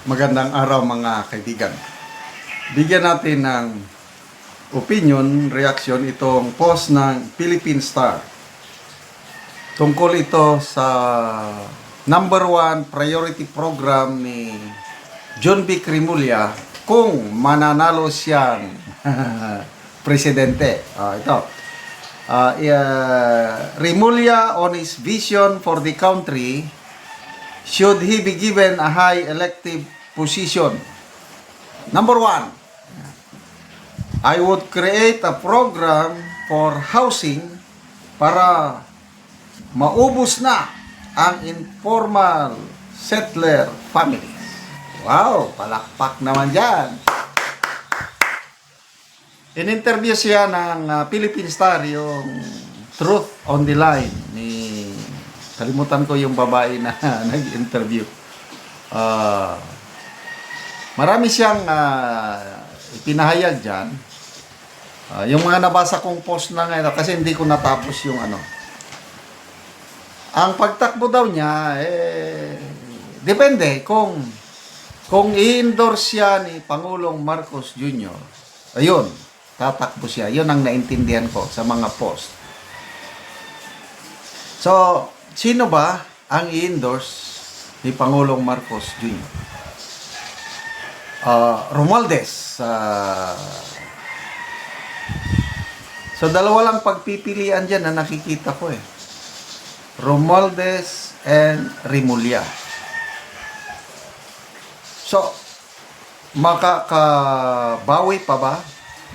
Magandang araw mga kaibigan. Bigyan natin ng opinion, reaction itong post ng Philippine Star. Tungkol ito sa number 1 priority program ni John B. Rimulya kung mananalo siyang presidente. Rimulya on his vision for the country, should he be given a high elective position. Number 1, I would create a program for housing para maubos na ang informal settler families. Wow, palakpak naman dyan. In-interview siya ng Philippine Star, yung Truth on the Line ni, kalimutan ko yung babae na nag-interview. Marami siyang ipinahayag dyan. Yung mga nabasa kong post na ngayon, kasi hindi ko natapos yung ano. Ang pagtakbo daw niya, depende kung i-endorse siya ni Pangulong Marcos Jr., ayun, tatakbo siya. Yun ang naintindihan ko sa mga post. So, sino ba ang i-endorse ni Pangulong Marcos Jr.? Romualdez. So, dalawa lang pagpipilian dyan na nakikita ko eh. Romualdez and Rimulya. So, makakabawi pa ba?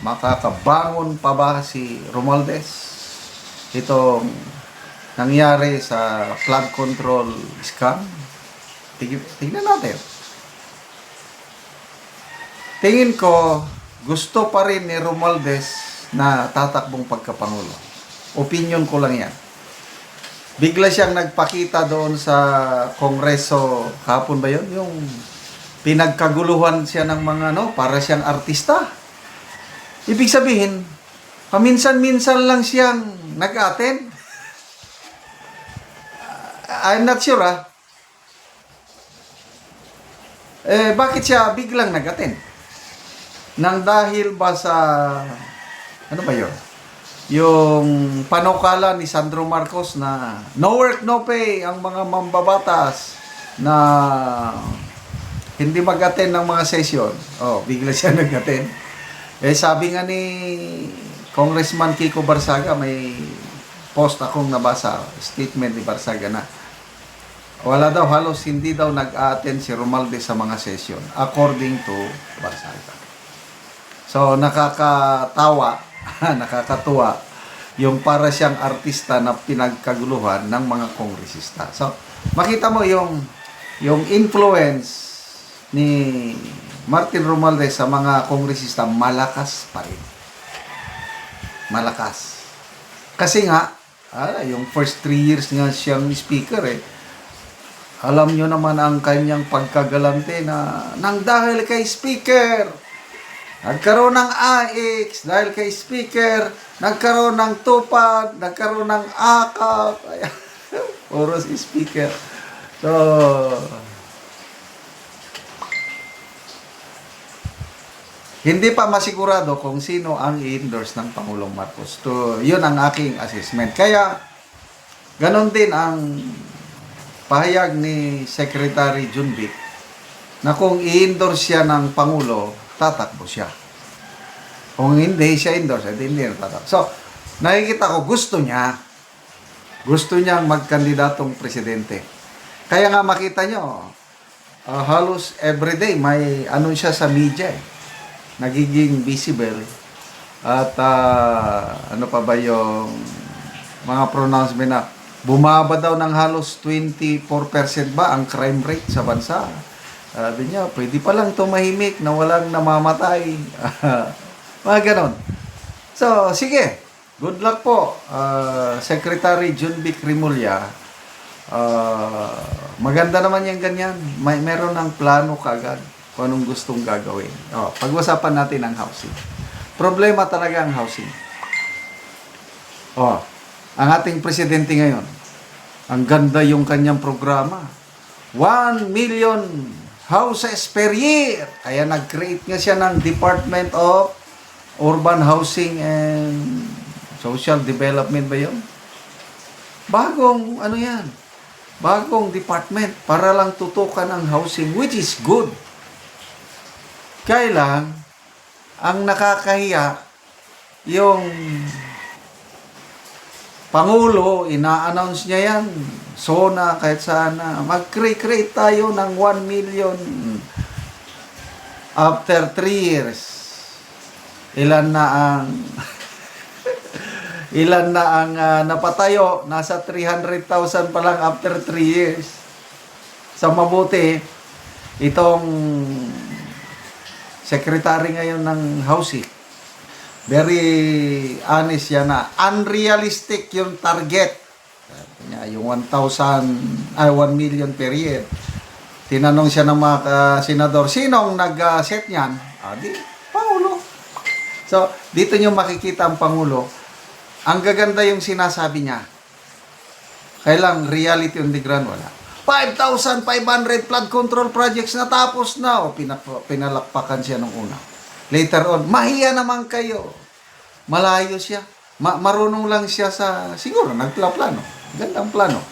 Makakabangon pa ba si Romualdez? Itong nangyari sa flood control scam? Tingnan natin. Tingin ko, gusto pa rin ni Romualdez na tatakbong pagkapangulo. Opinion ko lang yan. Bigla siyang nagpakita doon sa Kongreso, kahapon ba yun? Yung pinagkaguluhan siya ng mga para siyang artista. Ibig sabihin, paminsan-minsan lang siyang nag-attend. I'm not sure bakit siya biglang nag-attend? Nang dahil ba sa, ano ba yun? Yung panukala ni Sandro Marcos na no work, no pay ang mga mambabatas na hindi mag-attend ng mga session. Bigla siya nag-attend. Sabi nga ni Congressman Kiko Barsaga, may post akong nabasa, statement ni Barsaga na wala daw, halos hindi daw nag-attend si Romualdez sa mga session, according to Barsaga. So, nakakatawa, nakakatuwa, yung para siyang artista na pinagkaguluhan ng mga kongresista. So, makita mo yung influence ni Martin Romualdez sa mga kongresista, malakas pa rin. Malakas. Kasi nga, yung first 3 years nga siyang speaker alam nyo naman ang kanyang pagkagalante na nang dahil kay speaker, nagkaroon ng AX, dahil kay speaker, nagkaroon ng tupad, nagkaroon ng akap. Puro si speaker. So, hindi pa masigurado kung sino ang i-endorse ng Pangulong Marcos. Yun ang aking assessment. Kaya, ganon din ang pahayag ni Secretary Junbik na kung i-endorse siya ng Pangulo, tatakbo siya. Kung hindi siya endorse, hindi na tatakbo. So, nakikita ko, gusto niyang magkandidatong presidente. Kaya nga makita nyo, halos everyday may siya sa media nagiging visible. At ano pa ba yung mga pronouncement na bumaba daw ng halos 24% ba ang crime rate sa bansa. Sabi niya, pwede pa lang tumahimik na walang namamatay. Mga ganon. So, sige. Good luck po, Secretary John B. Rimulya. Maganda naman yung ganyan. Meron ng plano kagad kung anong gustong gagawin. Pag-usapan natin ang housing. Problema talaga ang housing. Ang ating presidente ngayon, ang ganda yung kanyang programa. 1 million houses per year. Kaya nag-create nga siya ng Department of Urban Housing and Social Development ba yun? Bagong ano yan? Bagong department para lang tutukan ang housing, which is good. Kaya lang, ang nakakahiya, yung Pangulo, ina-announce niya yan. SONA, kahit saan na. Mag-create tayo ng 1 million after 3 years. Ilan na ang napatayo? Nasa 300,000 pa lang after 3 years. Sa mabuti, itong secretary ngayon ng housing, very honest yan na unrealistic yung target. Yung 1 million per year. Tinanong siya ng mga senador, sinong nag-set niyan? Di, Pangulo. So, dito nyo makikita ang Pangulo. Ang gaganda yung sinasabi niya. Kailang reality on the ground, wala. 5,500 flood control projects na tapos na. O, pinalakpakan siya nung una. Later on, mahiya naman kayo. Malayo siya. Marunong lang siya sa, siguro, nagplano. Gandang plano.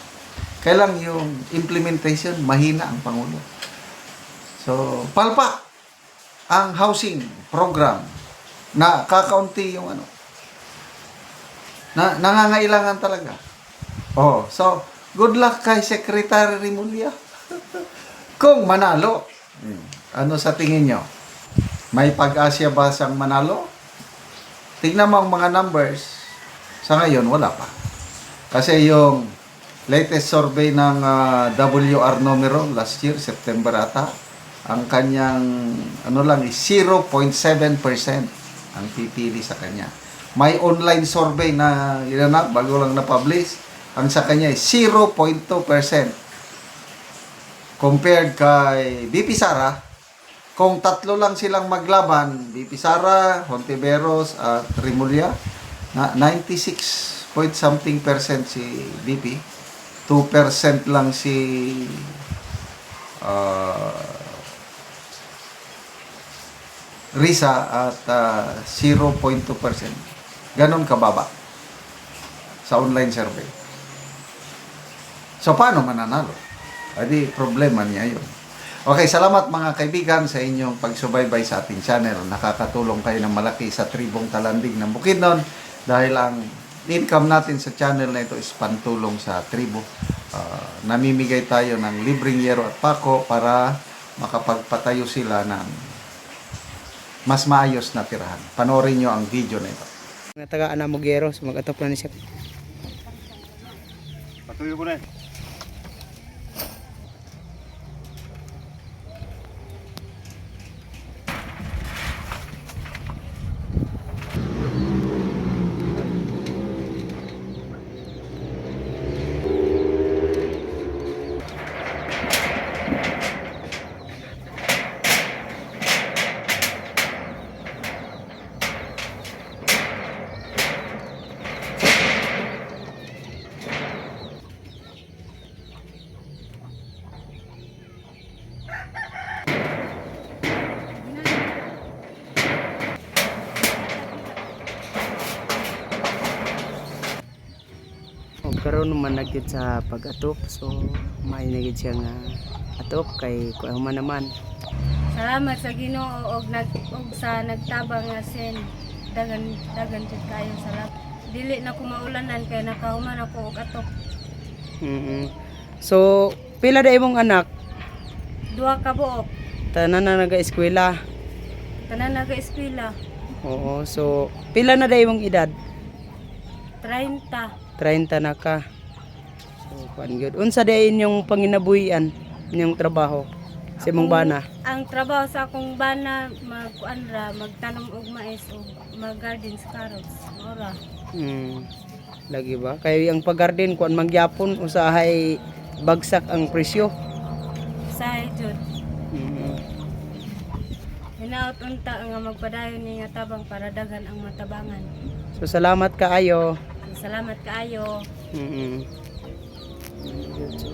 Kailang yung implementation, mahina ang Pangulo. So, palpa ang housing program na kakaunti yung ano. Nangangailangan talaga. So, good luck kay Secretary Remulla. Kung manalo, ano sa tingin nyo? May pag-asya ba siyang manalo? Tignan mo ang mga numbers. Sa ngayon, wala pa. Kasi yung latest survey ng WR numero last year, September ata, ang kanyang, ano lang, 0.7% ang pipili sa kanya. May online survey na ilanap, bago lang na-publish, ang sa kanya ay 0.2%. Compared kay BP Sara, kung tatlo lang silang maglaban, BP Sara, Hontiveros at Remulla, na 96 point something percent si BP, 2% lang si Risa at 0.2%. Ganon kababa sa online survey. So, paano mananalo? Adi, problema niya yun. Okay, salamat mga kaibigan sa inyong pagsubaybay sa ating channel. Nakakatulong kayo ng malaki sa tribong Talandig ng Bukidnon dahil ang income natin sa channel na ito is pantulong sa tribo. Namimigay tayo ng libreng yero at pako para makapagpatayo sila ng mas maayos na tirahan. Panoorin nyo ang video na ito. Taga Anamugero, mag-atop na siya. Patuloy ko na eh. Karon naman nagkit sa pag-atop, so may nagkit siya nga atop kay kuha man naman. Salamat sa Ginoo og sa nagtabang nga sen. Dagan jud kayo salamat. Dili na ko maulanan kay nakahuman ako og atop. So pila da imong anak? 2 ka buok. Tanan na naga-eskwela. Tanan naga-eskwela. Oo, so pila na da imong edad? 30. 30 na ka. So kuan gyud. Unsa da inyong panginabuhian inyong trabaho sa imong bana? Ang trabaho sa akong bana magtanom og mais o mag-garden sa carrots. Ora. Lagi ba? Kay ang pag-garden kuan mangyapon usahay bagsak ang presyo. Say jud. Hinaot unta nga magpadayon ni nga tabang para daghan ang matabangan. So salamat kaayo. Salamat kaayo. So,